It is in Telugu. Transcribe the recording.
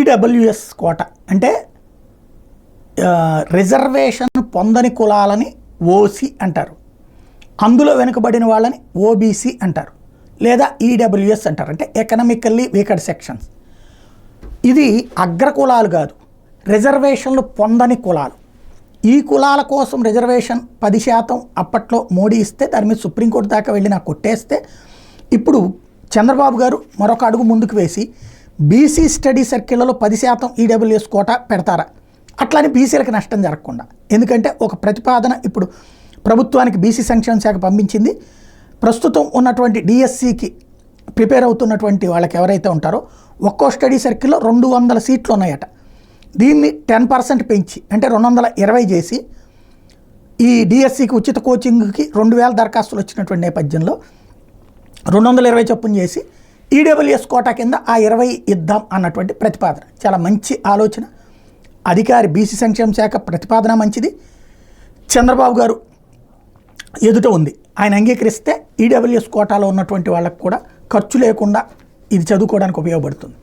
ఈడబ్ల్యూఎస్ కోట అంటే రిజర్వేషన్ పొందని కులాలని ఓసీ అంటారు, అందులో వెనుకబడిన వాళ్ళని ఓబీసీ అంటారు, లేదా ఈడబ్ల్యూఎస్ అంటారు, అంటే ఎకనామికల్లీ వీకర్ సెక్షన్స్. ఇది అగ్రకులాలు కాదు, రిజర్వేషన్లు పొందని కులాలు. ఈ కులాల కోసం రిజర్వేషన్ 10% అప్పట్లో మోడీ ఇస్తే దాని మీద సుప్రీంకోర్టు దాకా వెళ్ళి నాకు కొట్టేస్తే, ఇప్పుడు చంద్రబాబు గారు మరొక అడుగు ముందుకు వేసి బీసీ స్టడీ సర్కిళ్లలో 10% ఈడబ్ల్యూఎస్ కోటా పెడతారా, అట్లని బీసీలకు నష్టం జరగకుండా. ఎందుకంటే ఒక ప్రతిపాదన ఇప్పుడు ప్రభుత్వానికి బీసీ సంక్షేమ శాఖ పంపించింది. ప్రస్తుతం ఉన్నటువంటి డిఎస్సికి ప్రిపేర్ అవుతున్నటువంటి వాళ్ళకి ఎవరైతే ఉంటారో ఒక్కో స్టడీ సర్కిల్లో 200 సీట్లు ఉన్నాయట. దీన్ని 10% పెంచి అంటే 220 చేసి ఈ డిఎస్సికి ఉచిత కోచింగ్కి 2000 దరఖాస్తులు వచ్చినటువంటి నేపథ్యంలో 220 చొప్పున చేసి ఈడబ్ల్యూఎస్ కోటా కింద ఆ 20 ఇద్దాం అన్నటువంటి ప్రతిపాదన. చాలా మంచి ఆలోచన. అధికారి బీసీ సంక్షేమ శాఖ ప్రతిపాదన మంచిది, చంద్రబాబు గారు ఎదుట ఉంది. ఆయన అంగీకరిస్తే ఈడబ్ల్యూఎస్ కోటాలో ఉన్నటువంటి వాళ్ళకు కూడా ఖర్చు లేకుండా ఇది చదువుకోవడానికి ఉపయోగపడుతుంది.